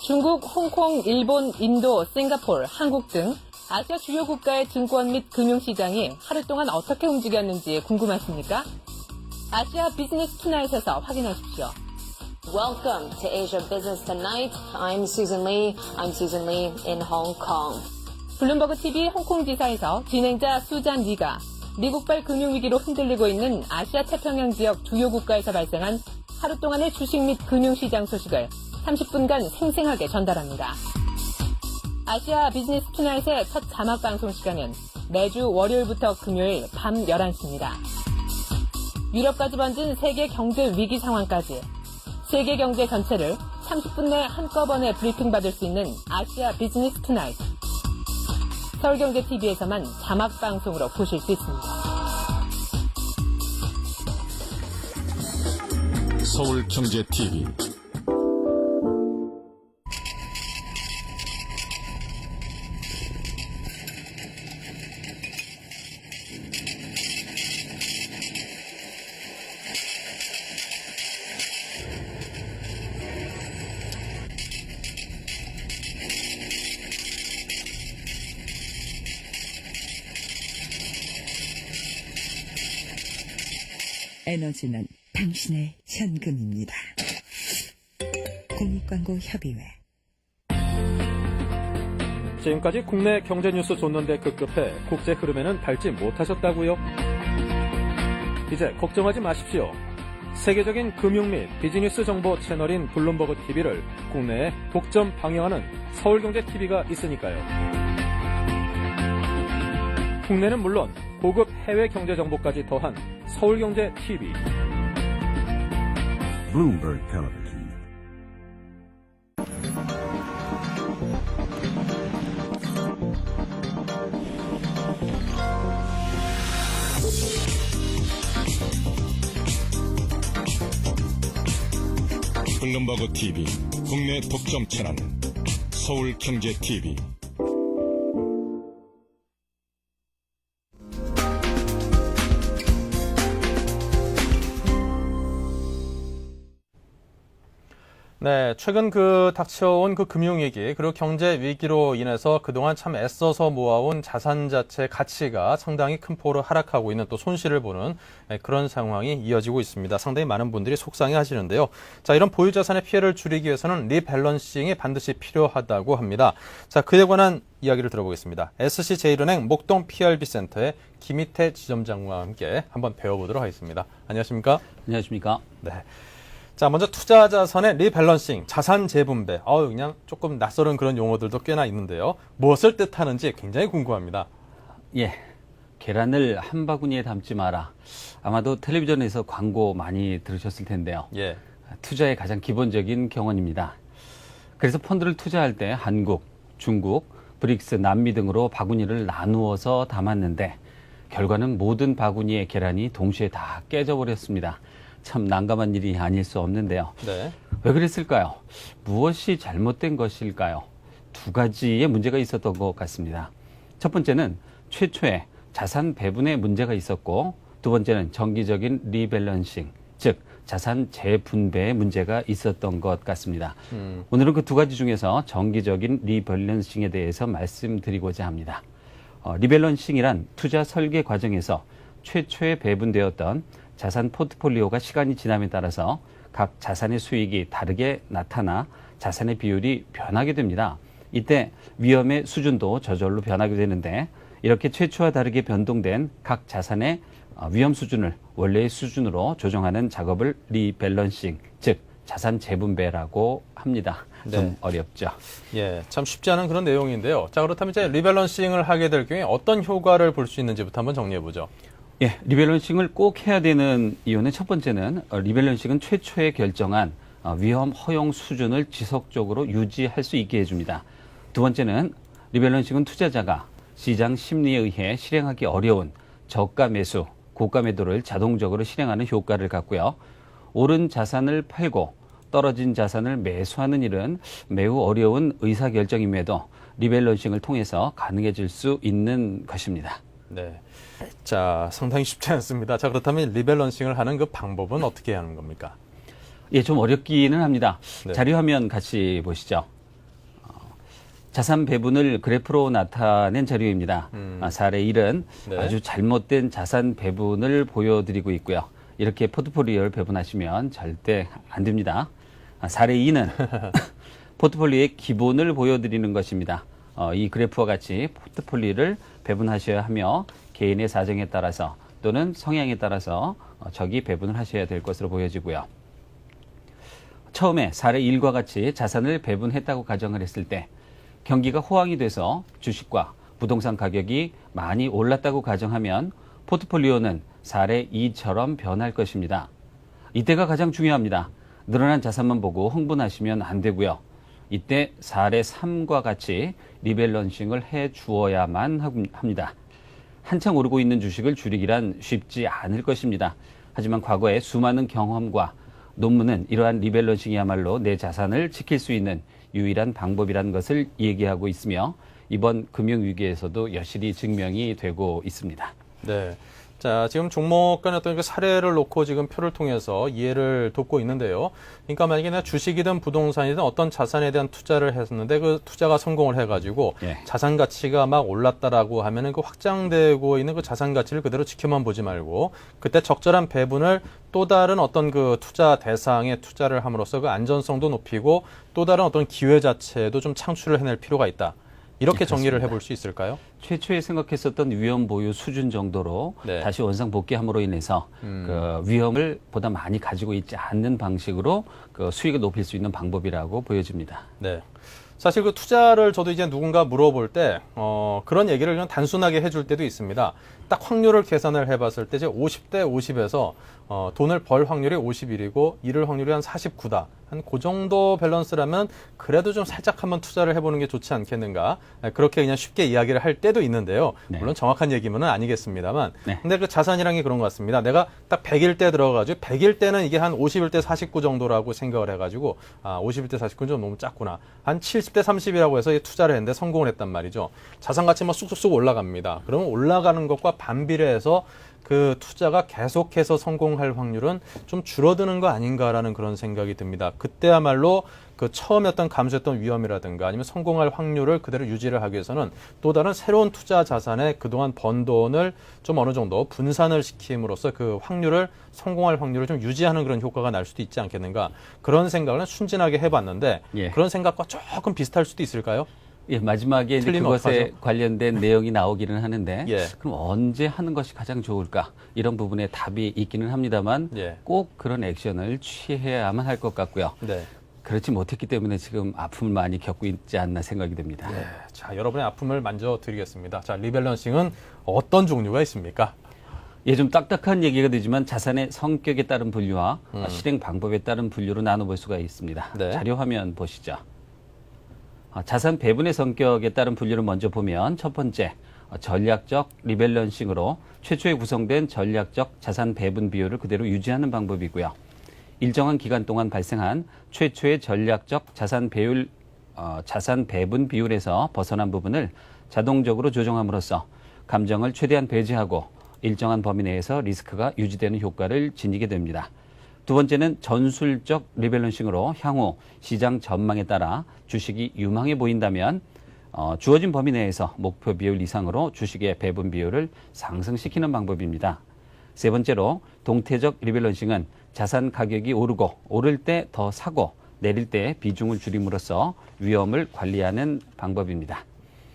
중국, 홍콩, 일본, 인도, 싱가포르, 한국 등 아시아 주요 국가의 증권 및 금융시장이 하루 동안 어떻게 움직였는지 궁금하십니까? 아시아 비즈니스 투나잇에서 확인하십시오. Welcome to Asia Business Tonight. I'm Susan Lee. I'm Susan Lee in Hong Kong. 블룸버그 TV 홍콩 지사에서 진행자 수잔 리가 미국발 금융위기로 흔들리고 있는 아시아 태평양 지역 주요 국가에서 발생한 하루 동안의 주식 및 금융시장 소식을 30분간 생생하게 전달합니다. 아시아 비즈니스 투나잇의 첫 자막 방송 시간은 매주 월요일부터 금요일 밤 11시입니다. 유럽까지 번진 세계 경제 위기 상황까지 세계 경제 전체를 30분 내 한꺼번에 브리핑 받을 수 있는 아시아 비즈니스 투나잇. 서울경제TV에서만 자막 방송으로 보실 수 있습니다. 서울경제TV 에너지는 당신의 현금입니다. 공익광고협의회. 지금까지 국내 경제 뉴스 줬는데 급급해 국제 흐름에는 밟지 못하셨다고요? 이제 걱정하지 마십시오. 세계적인 금융 및 비즈니스 정보 채널인 블룸버그 TV를 국내에 독점 방영하는 서울경제TV가 있으니까요. 국내는 물론 고급 해외 경제 정보까지 더한 서울경제TV. Bloomberg Television. 블룸버그 TV 국내 독점 채널 서울경제TV. 네, 최근 닥쳐온 금융위기, 그리고 경제위기로 인해서 그동안 참 애써서 모아온 자산 자체 가치가 상당히 큰 폭으로 하락하고 있는 또 손실을 보는 그런 상황이 이어지고 있습니다. 상당히 많은 분들이 속상해 하시는데요. 자, 이런 보유자산의 피해를 줄이기 위해서는 리밸런싱이 반드시 필요하다고 합니다. 자, 그에 관한 이야기를 들어보겠습니다. SC제일은행 목동 PRB센터의 김희태 지점장과 함께 한번 배워보도록 하겠습니다. 안녕하십니까? 안녕하십니까? 네. 자, 먼저 투자 자산의 리밸런싱, 자산 재분배. 그냥 조금 낯설은 그런 용어들도 꽤나 있는데요. 무엇을 뜻하는지 굉장히 궁금합니다. 예. 계란을 한 바구니에 담지 마라. 아마도 텔레비전에서 광고 많이 들으셨을 텐데요. 예. 투자의 가장 기본적인 경원입니다. 그래서 펀드를 투자할 때 한국, 중국, 브릭스, 남미 등으로 바구니를 나누어서 담았는데 결과는 모든 바구니의 계란이 동시에 다 깨져버렸습니다. 참 난감한 일이 아닐 수 없는데요. 네. 왜 그랬을까요? 무엇이 잘못된 것일까요? 두 가지의 문제가 있었던 것 같습니다. 첫 번째는 최초에 자산 배분에 문제가 있었고, 두 번째는 정기적인 리밸런싱, 즉 자산 재분배에 문제가 있었던 것 같습니다. 오늘은 그 두 가지 중에서 정기적인 리밸런싱에 대해서 말씀드리고자 합니다. 리밸런싱이란 투자 설계 과정에서 최초에 배분되었던 자산 포트폴리오가 시간이 지남에 따라서 각 자산의 수익이 다르게 나타나 자산의 비율이 변하게 됩니다. 이때 위험의 수준도 저절로 변하게 되는데, 이렇게 최초와 다르게 변동된 각 자산의 위험 수준을 원래의 수준으로 조정하는 작업을 리밸런싱, 즉 자산 재분배라고 합니다. 좀 네. 어렵죠. 예, 참 쉽지 않은 그런 내용인데요. 자, 그렇다면 이제 리밸런싱을 하게 될 경우에 어떤 효과를 볼 수 있는지부터 한번 정리해 보죠. 예, 리밸런싱을 꼭 해야 되는 이유는 첫 번째는 리밸런싱은 최초에 결정한 위험 허용 수준을 지속적으로 유지할 수 있게 해줍니다. 두 번째는 리밸런싱은 투자자가 시장 심리에 의해 실행하기 어려운 저가 매수, 고가 매도를 자동적으로 실행하는 효과를 갖고요. 오른 자산을 팔고 떨어진 자산을 매수하는 일은 매우 어려운 의사결정임에도 리밸런싱을 통해서 가능해질 수 있는 것입니다. 네. 자, 상당히 쉽지 않습니다. 자, 그렇다면 리밸런싱을 하는 그 방법은 어떻게 하는 겁니까? 예, 좀 어렵기는 합니다. 네. 자료 화면 같이 보시죠. 자산 배분을 그래프로 나타낸 자료입니다. 사례 1은 네. 아주 잘못된 자산 배분을 보여드리고 있고요. 이렇게 포트폴리오를 배분하시면 절대 안 됩니다. 사례 2는 포트폴리오의 기본을 보여드리는 것입니다. 이 그래프와 같이 포트폴리오를 배분하셔야 하며 개인의 사정에 따라서 또는 성향에 따라서 적이 배분을 하셔야 될 것으로 보여지고요. 처음에 사례 1과 같이 자산을 배분했다고 가정을 했을 때 경기가 호황이 돼서 주식과 부동산 가격이 많이 올랐다고 가정하면 포트폴리오는 사례 2처럼 변할 것입니다. 이때가 가장 중요합니다. 늘어난 자산만 보고 흥분하시면 안 되고요. 이때 사례 3과 같이 리밸런싱을 해 주어야만 합니다. 한창 오르고 있는 주식을 줄이기란 쉽지 않을 것입니다. 하지만 과거의 수많은 경험과 논문은 이러한 리밸런싱이야말로 내 자산을 지킬 수 있는 유일한 방법이라는 것을 얘기하고 있으며 이번 금융위기에서도 여실히 증명이 되고 있습니다. 네. 자, 지금 종목 간의 어떤 그 사례를 놓고 지금 표를 통해서 이해를 돕고 있는데요. 그러니까 만약에 내가 주식이든 부동산이든 어떤 자산에 대한 투자를 했었는데 그 투자가 성공을 해가지고 자산 가치가 막 올랐다라고 하면은 그 확장되고 있는 그 자산 가치를 그대로 지켜만 보지 말고 그때 적절한 배분을 또 다른 어떤 그 투자 대상에 투자를 함으로써 그 안전성도 높이고 또 다른 어떤 기회 자체도 좀 창출을 해낼 필요가 있다. 이렇게 정리를 해볼 수 있을까요? 최초에 생각했었던 위험 보유 수준 정도로 다시 원상 복귀함으로 인해서 그 위험을 보다 많이 가지고 있지 않는 방식으로 그 수익을 높일 수 있는 방법이라고 보여집니다. 네. 사실 그 투자를 저도 이제 누군가 물어볼 때, 그런 얘기를 그냥 단순하게 해줄 때도 있습니다. 딱 확률을 계산을 해봤을 때 이제 50대 50에서 돈을 벌 확률이 51이고 잃을 확률이 한 49다. 한 그 정도 밸런스라면 그래도 좀 살짝 한번 투자를 해보는 게 좋지 않겠는가. 그렇게 그냥 쉽게 이야기를 할 때도 있는데요. 물론 정확한 얘기면은 아니겠습니다만. 근데 그 자산이란 게 그런 것 같습니다. 내가 딱 100일 때 들어가가지고 100일 때는 이게 한 51대 49 정도라고 생각을 해가지고 51대 49는 좀 너무 작구나. 한 70대 30이라고 해서 투자를 했는데 성공을 했단 말이죠. 자산 가치만 쑥쑥쑥 올라갑니다. 그러면 올라가는 것과 반비례해서 그 투자가 계속해서 성공할 확률은 좀 줄어드는 거 아닌가라는 그런 생각이 듭니다. 그때야말로 그 처음에 어떤 감수했던 위험이라든가 아니면 성공할 확률을 그대로 유지를 하기 위해서는 또 다른 새로운 투자 자산에 그동안 번 돈을 좀 어느 정도 분산을 시킴으로써 그 확률을 성공할 확률을 좀 유지하는 그런 효과가 날 수도 있지 않겠는가. 그런 생각을 순진하게 해봤는데 그런 생각과 조금 비슷할 수도 있을까요? 예, 마지막에 이제 그것에 어떡하죠? 관련된 내용이 나오기는 하는데 그럼 언제 하는 것이 가장 좋을까? 이런 부분에 답이 있기는 합니다만 꼭 그런 액션을 취해야만 할 것 같고요. 그렇지 못했기 때문에 지금 아픔을 많이 겪고 있지 않나 생각이 됩니다. 자, 여러분의 아픔을 만져드리겠습니다. 자, 리밸런싱은 어떤 종류가 있습니까? 예, 좀 딱딱한 얘기가 되지만 자산의 성격에 따른 분류와 실행 방법에 따른 분류로 나눠볼 수가 있습니다. 자료 화면 보시죠. 자산 배분의 성격에 따른 분류를 먼저 보면 첫 번째, 전략적 리밸런싱으로 최초에 구성된 전략적 자산 배분 비율을 그대로 유지하는 방법이고요. 일정한 기간 동안 발생한 최초의 전략적 자산 배분 비율에서 벗어난 부분을 자동적으로 조정함으로써 감정을 최대한 배제하고 일정한 범위 내에서 리스크가 유지되는 효과를 지니게 됩니다. 두 번째는 전술적 리밸런싱으로 향후 시장 전망에 따라 주식이 유망해 보인다면 주어진 범위 내에서 목표 비율 이상으로 주식의 배분 비율을 상승시키는 방법입니다. 세 번째로 동태적 리밸런싱은 자산 가격이 오르고 오를 때 더 사고 내릴 때 비중을 줄임으로써 위험을 관리하는 방법입니다.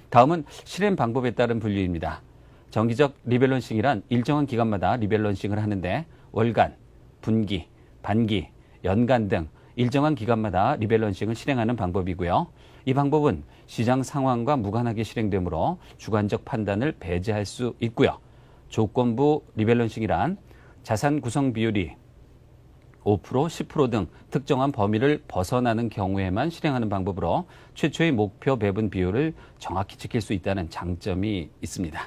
다음은 실행 방법에 따른 분류입니다. 정기적 리밸런싱이란 일정한 기간마다 리밸런싱을 하는데 월간, 분기, 반기, 연간 등 일정한 기간마다 리밸런싱을 실행하는 방법이고요. 이 방법은 시장 상황과 무관하게 실행되므로 주관적 판단을 배제할 수 있고요. 조건부 리밸런싱이란 자산 구성 비율이 5%, 10% 등 특정한 범위를 벗어나는 경우에만 실행하는 방법으로 최초의 목표 배분 비율을 정확히 지킬 수 있다는 장점이 있습니다.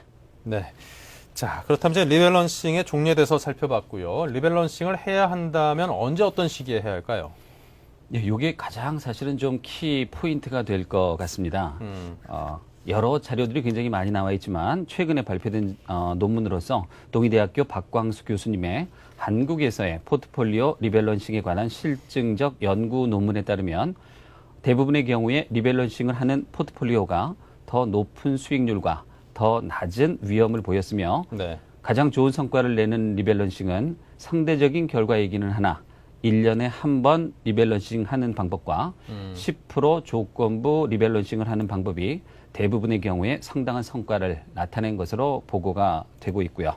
네. 자, 그렇다면 이제 리밸런싱의 종류에 대해서 살펴봤고요. 리밸런싱을 해야 한다면 언제 어떤 시기에 해야 할까요? 예, 이게 가장 사실은 좀 키 포인트가 될 것 같습니다. 여러 자료들이 굉장히 많이 나와 있지만 최근에 발표된 논문으로서 동의대학교 박광수 교수님의 한국에서의 포트폴리오 리밸런싱에 관한 실증적 연구 논문에 따르면 대부분의 경우에 리밸런싱을 하는 포트폴리오가 더 높은 수익률과 더 낮은 위험을 보였으며 가장 좋은 성과를 내는 리밸런싱은 상대적인 결과이기는 하나 1년에 한 번 리밸런싱 하는 방법과 10% 조건부 리밸런싱을 하는 방법이 대부분의 경우에 상당한 성과를 나타낸 것으로 보고가 되고 있고요.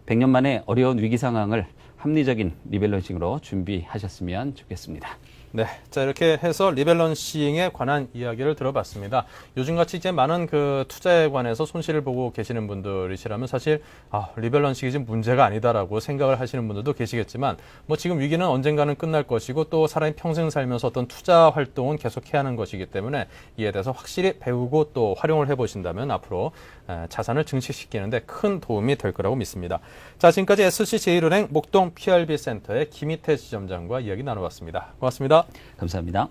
100년 만에 어려운 위기 상황을 합리적인 리밸런싱으로 준비하셨으면 좋겠습니다. 네. 자, 이렇게 해서 리밸런싱에 관한 이야기를 들어봤습니다. 요즘같이 이제 많은 그 투자에 관해서 손실을 보고 계시는 분들이시라면 사실, 리밸런싱이 지금 문제가 아니다라고 생각을 하시는 분들도 계시겠지만, 뭐 지금 위기는 언젠가는 끝날 것이고 또 사람이 평생 살면서 어떤 투자 활동은 계속 해야 하는 것이기 때문에 이에 대해서 확실히 배우고 또 활용을 해보신다면 앞으로 자산을 증식시키는데 큰 도움이 될 거라고 믿습니다. 자, 지금까지 SC제일은행 목동 PRB센터의 김희태 지점장과 이야기 나눠봤습니다. 고맙습니다. 감사합니다.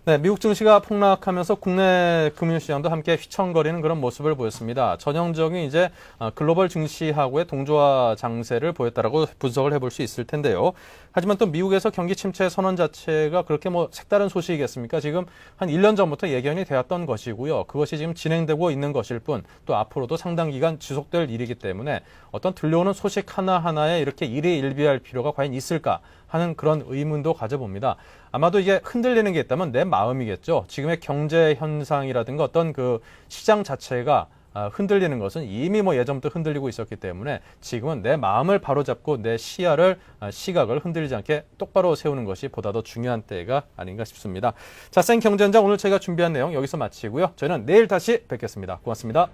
네, 미국 증시가 폭락하면서 국내 금융시장도 함께 휘청거리는 그런 모습을 보였습니다. 전형적인 이제 글로벌 증시하고의 동조화 장세를 보였다라고 분석을 해볼 수 있을 텐데요. 하지만 또 미국에서 경기 침체 선언 자체가 그렇게 뭐 색다른 소식이겠습니까? 지금 한 1년 전부터 예견이 되었던 것이고요. 그것이 지금 진행되고 있는 것일 뿐 또 앞으로도 상당 기간 지속될 일이기 때문에 어떤 들려오는 소식 하나하나에 이렇게 일희일비할 필요가 과연 있을까 하는 그런 의문도 가져봅니다. 아마도 이게 흔들리는 게 있다면 내 마음이겠죠. 지금의 경제 현상이라든가 어떤 그 시장 자체가 흔들리는 것은 이미 뭐 예전부터 흔들리고 있었기 때문에 지금은 내 마음을 바로잡고 내 시각을 흔들리지 않게 똑바로 세우는 것이 보다 더 중요한 때가 아닌가 싶습니다. 자, 생경제현장 오늘 저희가 준비한 내용 여기서 마치고요. 저희는 내일 다시 뵙겠습니다. 고맙습니다.